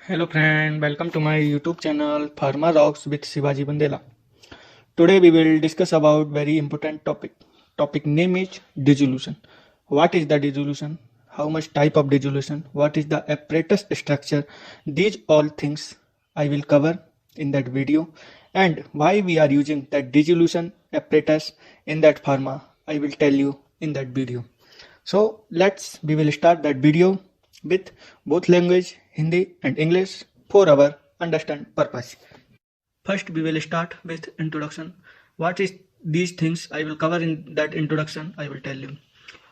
Hello friend, welcome to my YouTube channel Pharma Rocks with Shivaji Bandela. Today we will discuss about very important topic. Topic name is dissolution. What is the dissolution? How much type of dissolution? What is the apparatus structure? These all things I will cover in that video, and why we are using that dissolution apparatus in that pharma I will tell you in that video. So we will start that video with both language Hindi and English for our understand purpose. First we will start with introduction. What is these things I will cover in that introduction I will tell you.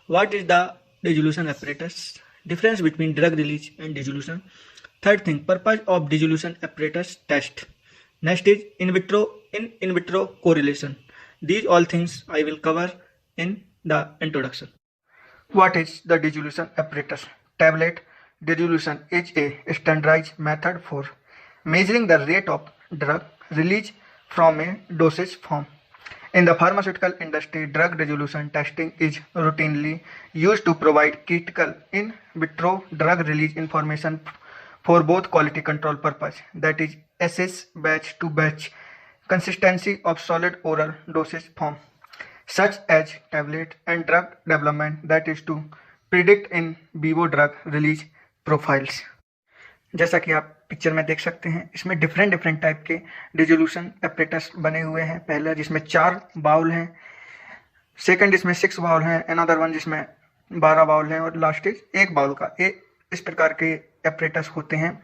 What is the dissolution apparatus? Difference between drug release and dissolution. Third thing, purpose of dissolution apparatus test. Next is in vitro correlation. These all things I will cover in the introduction. What is the dissolution apparatus? Tablet dissolution is a standardized method for measuring the rate of drug release from a dosage form. In the pharmaceutical industry, drug dissolution testing is routinely used to provide critical in vitro drug release information for both quality control purpose, that is, assess batch to batch consistency of solid oral dosage form, such as tablet, and drug development, that is to predict in vivo drug release profiles. जैसा कि आप picture में देख सकते हैं, इसमें different type के dissolution apparatus बने हुए हैं। पहला जिसमें 4 बाउल हैं, सेकंड इसमें 6 बाउल हैं, अनदर वन जिसमें 12 बाउल हैं, और लास्ट इज 1 बाउल का। इस प्रकार के एपरेटस होते हैं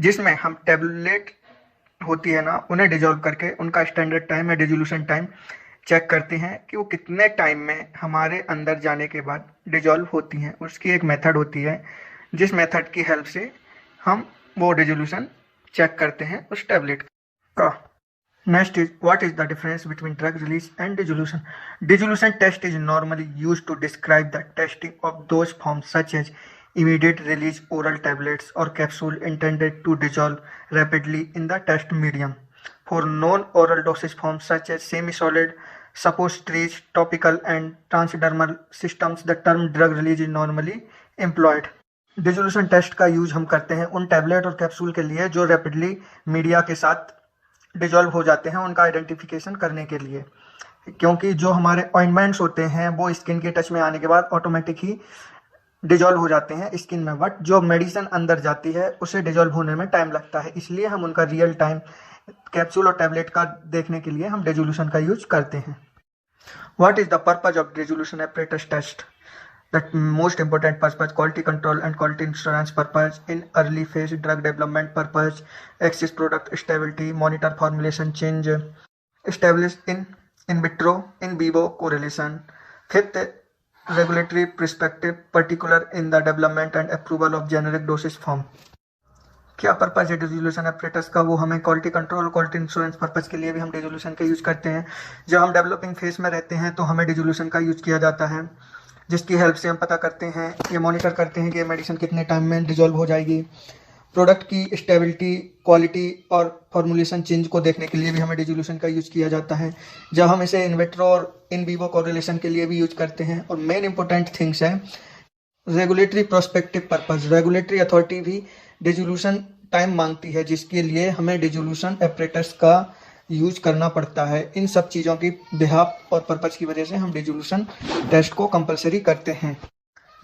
जिसमें हम टेबलेट होती है ना, उन्हें डिजोल्व करके उनका स्टैंडर्ड टाइम या डिसोल्यूशन टाइम चेक करते हैं कि वो कितने टाइम में हमारे अंदर जाने के बाद डिजोल्व होती हैं। उसकी एक मेथड होती है जिस मेथड की हेल्प से हम वो डिसोल्यूशन चेक करते हैं उस टैबलेट का। Next is what is the difference between drug release and dissolution. Dissolution test is normally used to describe the testing of dose forms such as immediate release oral tablets or capsule intended to dissolve rapidly in the test medium. For non-oral dosage forms such as semi-solid, suppositories, topical and transdermal systems, the term drug release is normally employed. Dissolution test का use हम करते हैं उन tablet और capsule के लिए जो rapidly media के साथ डिजोल्व हो जाते हैं, उनका आइडेंटिफिकेशन करने के लिए, क्योंकि जो हमारे ऑइंटमेंट्स होते हैं वो स्किन के टच में आने के बाद ऑटोमेटिक ही डिजोल्व हो जाते हैं स्किन में, बट जो मेडिसिन अंदर जाती है उसे डिजोल्व होने में टाइम लगता है। इसलिए हम उनका रियल टाइम कैप्सूल और टैबलेट का देखने के लिए हम डिसोल्यूशन का यूज करते हैं। What is the purpose of dissolution apparatus test? The most important purpose, quality control and quality assurance purpose, in early phase drug development purpose, access product stability, monitor formulation change, establish in vitro, in vivo correlation. Fifth, regulatory perspective, particular in the development and approval of generic dosage form. क्या purpose है dissolution apparatus का? वो हमें quality control और quality insurance purpose के लिए भी हम डिसोल्यूशन का यूज करते हैं। जब हम डेवलपिंग फेज में रहते हैं तो हमें डिसोल्यूशन का यूज किया जाता है, जिसकी हेल्प से हम पता करते हैं या मॉनिटर करते हैं कि ये मेडिसिन कितने टाइम में डिजोल्व हो जाएगी। प्रोडक्ट की स्टेबिलिटी, क्वालिटी और फॉर्मुलेशन चेंज को देखने के लिए भी हमें डिसोल्यूशन का यूज किया जाता है। जब हम इसे इन विट्रो और इन विवो कोरिलेशन के लिए भी यूज करते हैं। और मेन इंपॉर्टेंट थिंग्स है regulatory prospective purpose. Regulatory authority भी डिसोल्यूशन टाइम मांगती है, जिसके लिए हमें डिसोल्यूशन एपरेटस का यूज करना पड़ता है। इन सब चीज़ों की बिहाफ और पर्पज की वजह से हम डिसोल्यूशन टेस्ट को कंपलसरी करते हैं।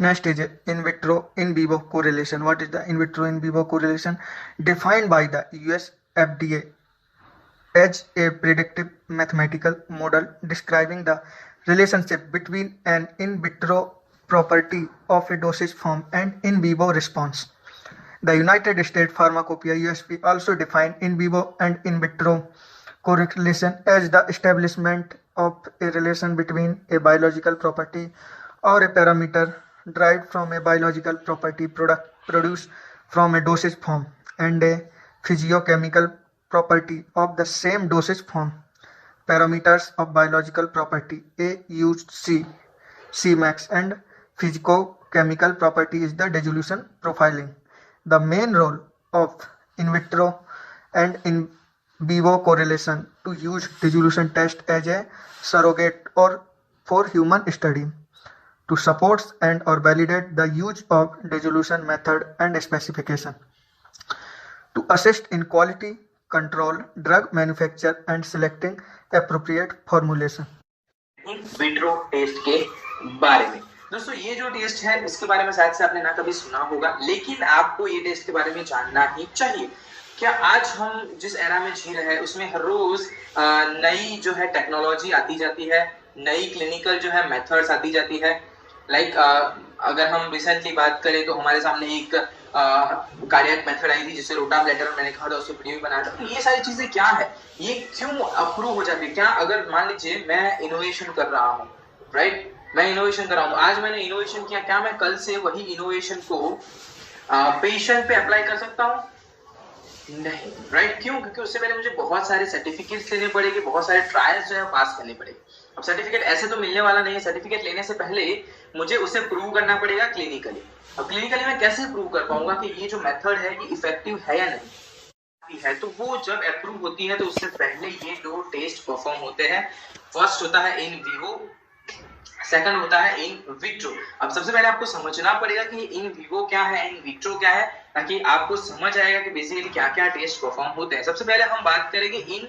Next is in vitro in vivo correlation. What is the in vitro in vivo correlation? Defined by the US FDA as a predictive mathematical model describing the relationship between an in vitro property of a dosage form and in vivo response. The United States Pharmacopoeia USP also define in vivo and in vitro correlation as the establishment of a relation between a biological property or a parameter derived from a biological property product produced from a dosage form and a physiochemical property of the same dosage form. Parameters of biological property AUC, Cmax and physicochemical property is the dissolution profiling. The main role of in vitro and in vivo correlation to use dissolution test as a surrogate or for human study to support and or validate the use of dissolution method and specification. to assist in quality control, drug manufacture and selecting appropriate formulation. In vitro test के बारे में दोस्तों, ये जो test है इसके बारे में शायद से आपने ना कभी सुना होगा, लेकिन आपको ये टेस्ट के बारे में जानना ही चाहिए। क्या आज हम जिस एरा में जी रहे हैं उसमें हर रोज नई जो है टेक्नोलॉजी आती जाती है, नई क्लिनिकल जो है मेथड्स आती जाती है। अगर हम रिसेंटली बात करें तो हमारे सामने एक कार्डियक मेथड आई थी जिसे रोटाब्लेटर मैंने कहा था, उससे वीडियो भी बनाया था। तो ये सारी चीजें क्या है, ये क्यों अप्रूव हो जाती है? क्या अगर मान लीजिए मैं इनोवेशन कर रहा हूँ, राइट, मैं इनोवेशन कर रहा हूँ, आज मैंने इनोवेशन किया, क्या मैं कल से वही इनोवेशन को पेशेंट पे अप्लाई कर सकता हूँ? नहीं, राइट। क्यों? क्योंकि उससे पहले मुझे बहुत सारे सर्टिफिकेट्स लेने पड़ेंगे, बहुत सारे ट्रायल्स जो है पास करने पड़ेंगे। अब सर्टिफिकेट ऐसे तो मिलने वाला नहीं है, सर्टिफिकेट लेने से पहले मुझे उसे प्रूव करना पड़ेगा क्लिनिकली। अब क्लिनिकली मैं कैसे प्रूव कर पाऊंगा कि ये जो मेथड है ये इफेक्टिव है या नहीं है? तो वो जब अप्रूव होती है तो उससे पहले ये दो टेस्ट परफॉर्म होते हैं। फर्स्ट होता है इन विवो, सेकंड होता है इन विट्रो। अब सबसे पहले आपको समझना पड़ेगा कि इन विवो क्या है, इन विट्रो क्या है, ताकि आपको समझ आएगा कि बेसिकली क्या क्या टेस्ट परफॉर्म होते हैं। सबसे पहले हम बात करेंगे इन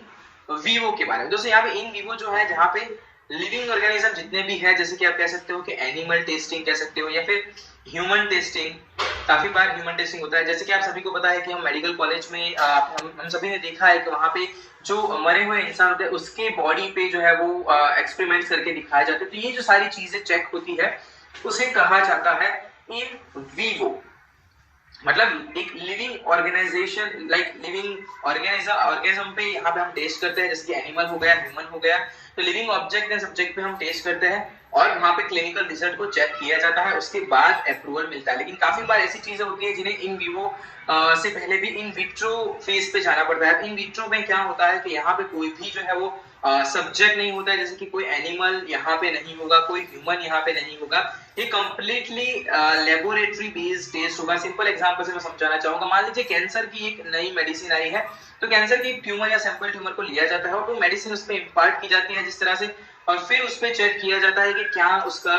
विवो के बारे में। दोस्तों यहाँ पे इन विवो जो है, जहाँ पे लिविंग ऑर्गेनिज्म जितने भी है, जैसे कि आप कह सकते हो कि एनिमल टेस्टिंग कह सकते हो या फिर ह्यूमन टेस्टिंग, काफी बार ह्यूमन टेस्टिंग होता है। जैसे कि आप सभी को पता है कि हम मेडिकल कॉलेज में हम सभी ने देखा है कि वहां पे जो मरे हुए इंसान होते हैं उसके बॉडी पे जो है वो एक्सपेरिमेंट्स करके दिखाए जाते हैं। तो ये जो सारी चीजें चेक होती है उसे कहा जाता है इन विवो। मतलब एक living organisation, like living organism पे यहाँ पे हम टेस्ट करते हैं, जैसे कि एनिमल हो गया, ह्यूमन हो गया। तो लिविंग ऑब्जेक्ट एंड सब्जेक्ट पे हम टेस्ट करते हैं और वहाँ पे क्लिनिकल रिजल्ट को चेक किया जाता है, उसके बाद अप्रूवल मिलता है। लेकिन काफी बार ऐसी चीजें होती है जिन्हें इन विवो से पहले भी इन विट्रो फेज पे जाना पड़ता है। इन विट्रो में क्या होता है कि यहाँ पे कोई भी जो है वो सब्जेक्ट नहीं होता है, जैसे कि कोई एनिमल यहाँ पे नहीं होगा, कोई ह्यूमन यहाँ पे नहीं होगा। ये कंप्लीटली लेबोरेटरी बेस्ड टेस्ट होगा। सिंपल एग्जांपल से मैं समझाना चाहूंगा। मान लीजिए कैंसर की एक नई मेडिसिन आई है, तो कैंसर की ट्यूमर या सैंपल ट्यूमर को लिया जाता है और वो मेडिसिन उस पर इम्पार्ट की जाती है जिस तरह से, और फिर उस पर चेक किया जाता है कि क्या उसका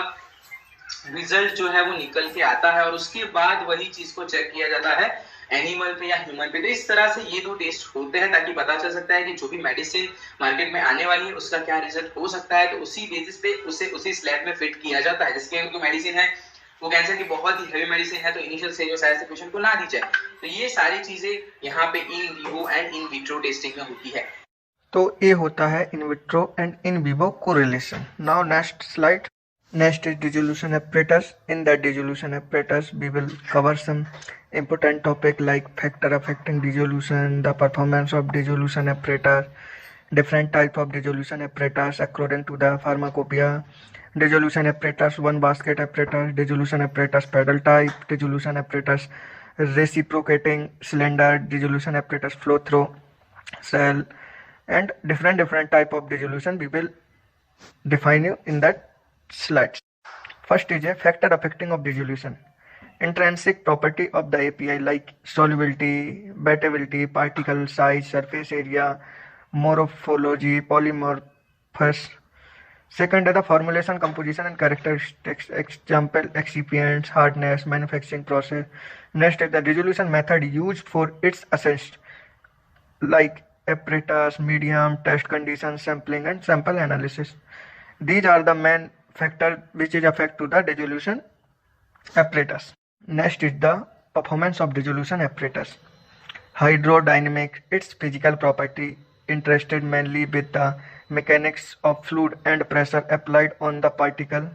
रिजल्ट जो है वो निकल के आता है, और उसके बाद वही चीज को चेक किया जाता है एनिमल पे या ह्यूमन पे। तो इस तरह से ये दो टेस्ट होते हैं ताकि पता चल सकता है कि जो भी मेडिसिन मार्केट में आने वाली है उसका क्या रिजल्ट हो सकता है। तो उसी बेसिस पे उसे उसी स्लैब में फिट किया जाता है। जैसे कि मेडिसिन है वो कैंसर की बहुत ही हेवी मेडिसिन है, तो इनिशियल स्टेज में शायद से पेशेंट को ना दी जाए। तो ये सारी चीजें यहाँ पे in vivo and in vitro testing में होती है। तो ये होता है in vitro and in vivo correlation. Now next slide. Next is dissolution apparatus. In the dissolution apparatus, we will cover some important topic like factor affecting dissolution, the performance of dissolution apparatus, different type of dissolution apparatus according to the pharmacopoeia, dissolution apparatus, one basket apparatus, dissolution apparatus pedal type, dissolution apparatus reciprocating cylinder, dissolution apparatus flow through cell, and different type of dissolution we will define you in that slides. First is a factor affecting of dissolution. Intrinsic property of the API like solubility, wettability, particle size, surface area, morphology, polymorphous. Second is the formulation, composition and characteristics. Example, excipients, hardness, manufacturing process. Next is the dissolution method used for its assessment like apparatus, medium, test conditions, sampling and sample analysis. These are the main factor which is affect to the dissolution apparatus. Next is the performance of dissolution apparatus. Hydrodynamic, its physical property, interested mainly with the mechanics of fluid and pressure applied on the particle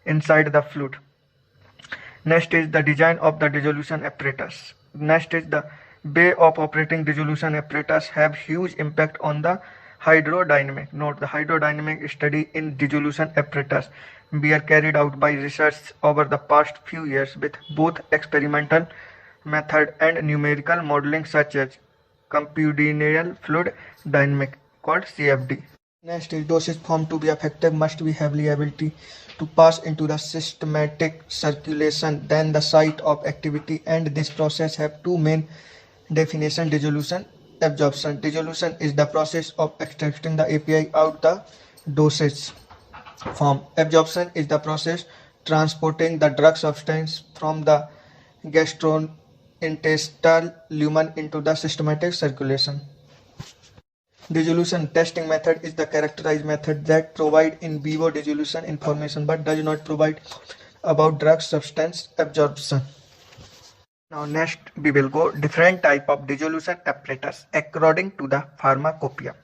inside the fluid. Next is the design of the dissolution apparatus. Next is the way of operating dissolution apparatus have huge impact on the hydrodynamic. Note, the hydrodynamic study in dissolution apparatus were carried out by research over the past few years with both experimental method and numerical modeling such as computational fluid dynamic called CFD. Next is dosage form to be effective must be heavily ability to pass into the systematic circulation than the site of activity, and this process have two main definition: dissolution, absorption. Dissolution is the process of extracting the API out the dosage form. Absorption is the process transporting the drug substance from the interstitial lumen into the systematic circulation. Dissolution testing method is the characterized method that provide in vivo dissolution information but does not provide about drug substance absorption. Now next we will go different type of dissolution apparatus according to the pharmacopoeia,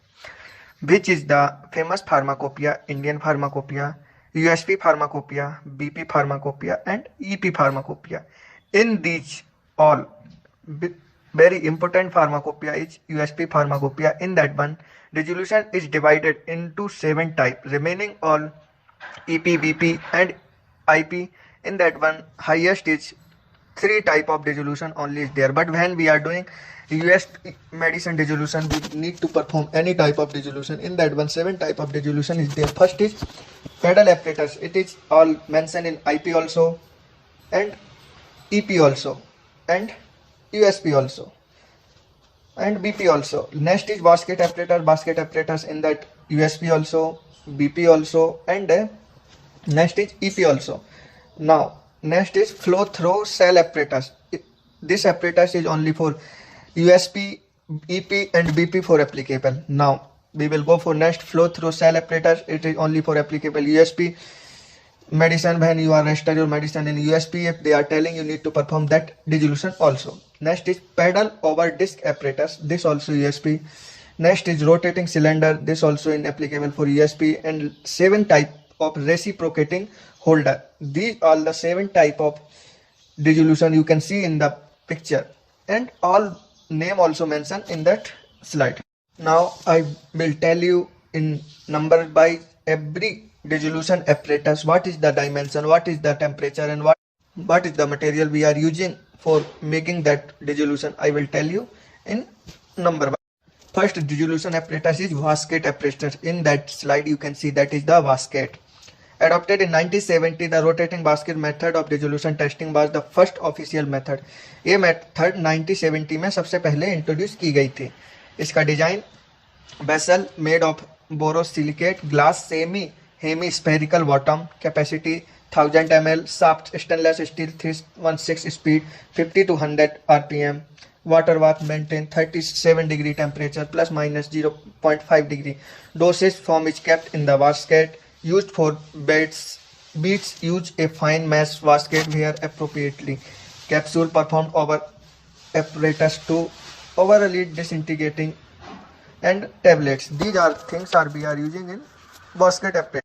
which is the famous pharmacopoeia, Indian pharmacopoeia, USP pharmacopoeia, BP pharmacopoeia and EP pharmacopoeia. In these all very important pharmacopoeia is USP pharmacopoeia. In that one, dissolution is divided into 7 types, remaining all EP, BP and IP. In that one, highest is 3 type of dissolution only is there, but when we are doing US medicine dissolution, we need to perform any type of dissolution. In that one, 7 type of dissolution is there. First is pedal apparatus. It is all mentioned in IP also and EP also and USP also and BP also. Next is basket apparatus in that USP also, BP also and next is EP also. Now next is flow through cell apparatus. This apparatus is only for USP, EP and BP for applicable. Now we will go for next flow through cell apparatus. It is only for applicable USP medicine. When you are registered your medicine in USP, if they are telling you need to perform that dissolution also. Next is pedal over disc apparatus. This also USP. Next is rotating cylinder. This also in applicable for USP and 7 type of reciprocating holder. These are the 7 type of dissolution you can see in the picture and all name also mentioned in that slide. Now I will tell you in number by every dissolution apparatus what is the dimension, what is the temperature and what is the material we are using for making that dissolution. I will tell you in number by. First dissolution apparatus is vasket apparatus. In that slide you can see that is the vasket. Adopted in 1970, the rotating basket method of dissolution testing was the first official method. ये method 1970 में सबसे पहले introduce की गई थी. इसका design vessel made of borosilicate glass hemispherical bottom, capacity 1000 ml, shaft stainless steel 316 speed 50 to 100 rpm, water bath maintain 37 degree temperature plus minus 0.5 degree. Dosage form is kept in the basket. Used for beats use a fine mesh basket where appropriately. Capsule performed over apparatus to overly disintegrating and tablets. These are things we are using in basket apparatus.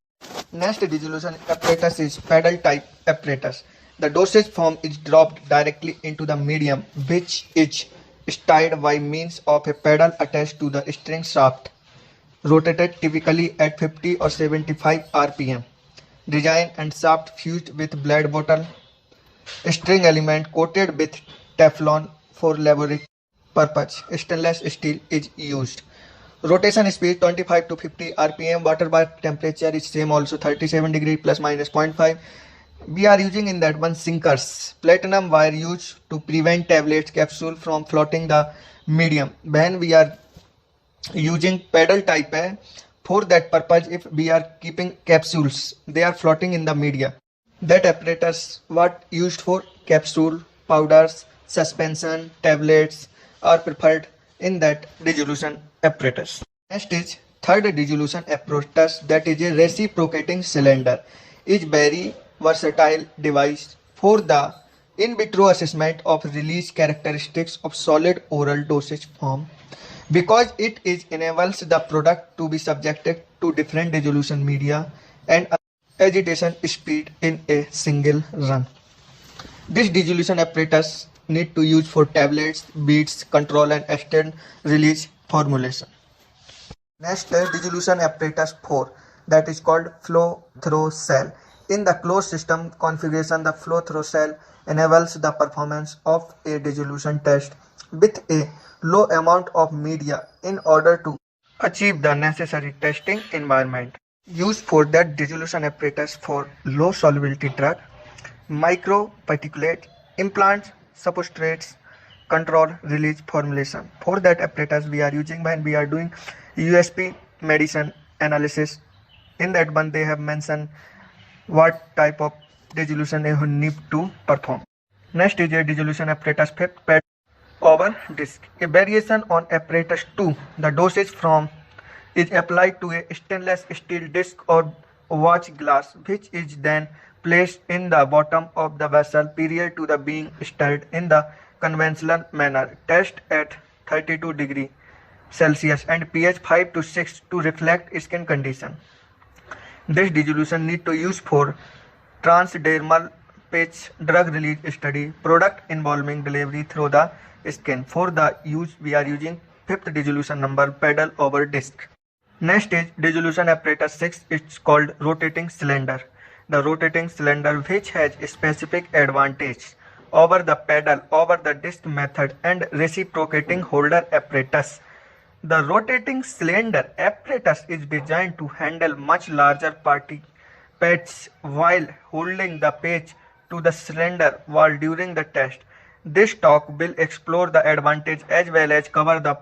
Next dissolution apparatus is pedal type apparatus. The dosage form is dropped directly into the medium, which is stirred by means of a pedal attached to the string shaft, rotated typically at 50 or 75 rpm. Design and shaft fused with blade bottle. String element coated with Teflon for laboratory purpose. Stainless steel is used. Rotation speed 25 to 50 rpm. Water bath temperature is same also 37 degree plus minus 0.5. We are using in that one sinkers. Platinum wire used to prevent tablets capsule from floating the medium. When we are using pedal type for that purpose, if we are keeping capsules, they are floating in the media. That apparatus what used for capsule, powders, suspension, tablets are preferred in that dissolution apparatus. Next is third dissolution apparatus, that is a reciprocating cylinder. Is very versatile device for the in vitro assessment of release characteristics of solid oral dosage form, because it enables the product to be subjected to different dissolution media and agitation speed in a single run. This dissolution apparatus need to use for tablets, beads, control and extend release formulation. Next dissolution apparatus 4, that is called flow through cell. In the closed system configuration, the flow through cell enables the performance of a dissolution test with a low amount of media in order to achieve the necessary testing environment. Used for that dissolution apparatus for low solubility drug, microparticulate, implants, substrates, control release formulation. For that apparatus we are using when we are doing USP medicine analysis. In that one they have mentioned what type of dissolution you need to perform. Next is a dissolution apparatus fifth pad over disc. A variation on apparatus 2. The dosage from is applied to a stainless steel disc or watch glass, which is then placed in the bottom of the vessel prior to the being stirred in the conventional manner. Test at 32 degree Celsius and pH 5 to 6 to reflect skin condition. This dissolution need to use for transdermal patch drug release study, product involving delivery through the skin. For the use, we are using fifth dissolution number pedal over disc. Next is dissolution apparatus 6. It's called rotating cylinder. The rotating cylinder, which has a specific advantage over the pedal over the disc method and reciprocating holder apparatus. The rotating cylinder apparatus is designed to handle much larger patches while holding the patch to the cylinder while during the test. This talk will explore the advantage as well as cover the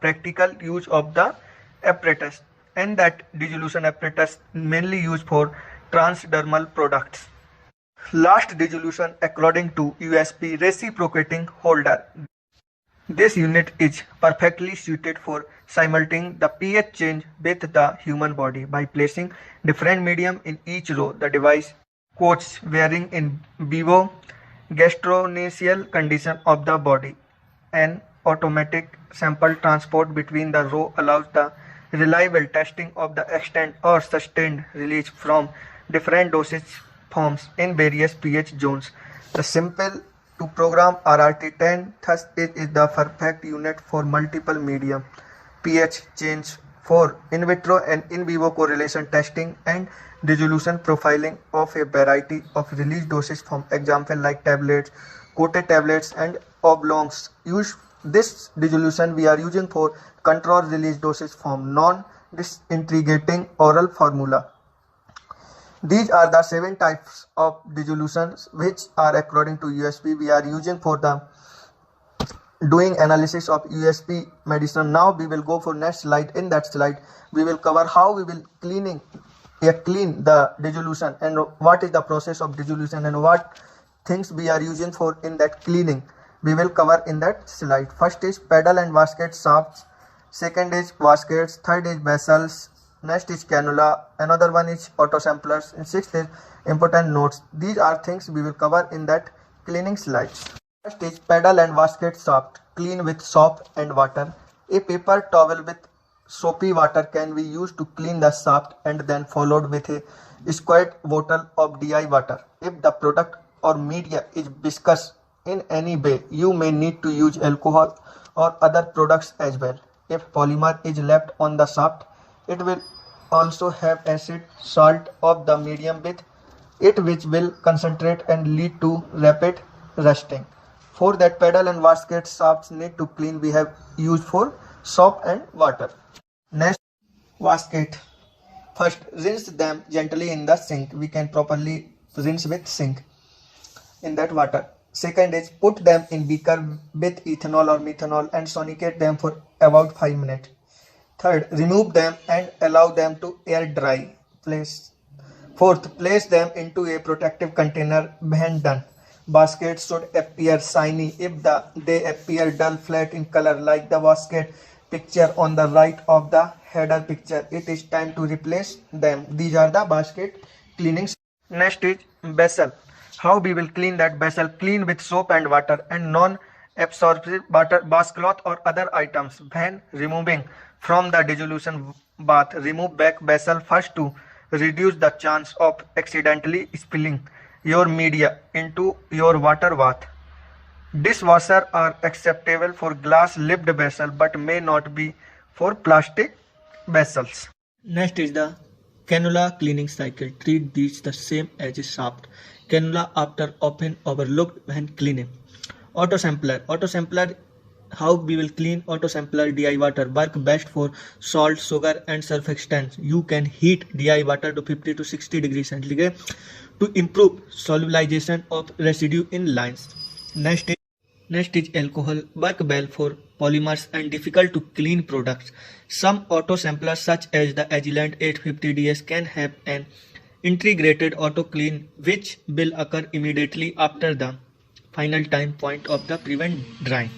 practical use of the apparatus, and that dissolution apparatus mainly used for transdermal products. Last dissolution according to USP reciprocating holder. This unit is perfectly suited for simulating the pH change with the human body by placing different medium in each row. The device quotes varying in vivo gastrointestinal condition of the body. An automatic sample transport between the row allows the reliable testing of the extent or sustained release from different dosage forms in various pH zones. The simple to program RRT10 thus it is the perfect unit for multiple medium pH change for in vitro and in vivo correlation testing and dissolution profiling of a variety of release dosage from example like tablets, coated tablets and oblongs. Use this dissolution we are using for control release dosage from non-disintegrating oral formula. These are the 7 types of dissolutions which are according to USP we are using for the doing analysis of USP medicine. Now we will go for next slide. In that slide we will cover how we will clean the dissolution and what is the process of dissolution and what things we are using for in that cleaning. We will cover in that slide. First is pedal and wasket shafts, second is waskets, third is vessels, next is cannula, another one is auto samplers, and sixth is important notes. These are things we will cover in that cleaning slides. First is pedal and wasket shaft. Clean with soap and water. A paper towel with soapy water can be used to clean the shaft and then followed with a squared bottle of DI water. If the product or media is viscous in any way, you may need to use alcohol or other products as well. If polymer is left on the shaft, it will also have acid salt of the medium with it which will concentrate and lead to rapid rusting. For that pedal and wasket shafts need to clean, we have used for soap and water. Next, wasket. First, rinse them gently in the sink. We can properly rinse with sink in that water. Second is put them in beaker with ethanol or methanol and sonicate them for about 5 minutes. Third, remove them and allow them to air dry. Fourth, place them into a protective container when done. Baskets should appear shiny. If they appear dull flat in color like the basket picture on the right of the header picture, it is time to replace them. These are the basket cleanings. Next is vessel. How we will clean that vessel? Clean with soap and water and non-absorptive washcloth or other items. When removing from the dissolution bath, remove back vessel first to reduce the chance of accidentally spilling your media into your water bath. Dishwasher are acceptable for glass-lipped vessel but may not be for plastic vessels. Next is the cannula cleaning cycle. Treat these the same as a shaft. Cannula after often overlooked when cleaning. Auto sampler. Auto sampler. How we will clean auto sampler DI water? Work best for salt, sugar and surfactants. You can heat DI water to 50 to 60 degrees centigrade to improve solubilization of residue in lines. Next is alcohol. Work well for polymers and difficult to clean products. Some auto samplers such as the Agilent 850DS can have an integrated auto clean which will occur immediately after the final time point of the prevent drying.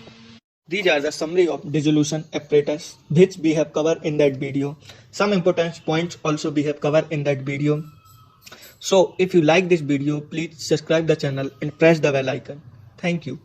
These are the summary of dissolution apparatus which we have covered in that video. Some important points also we have covered in that video. So if you like this video, please subscribe the channel and press the bell icon. Thank you.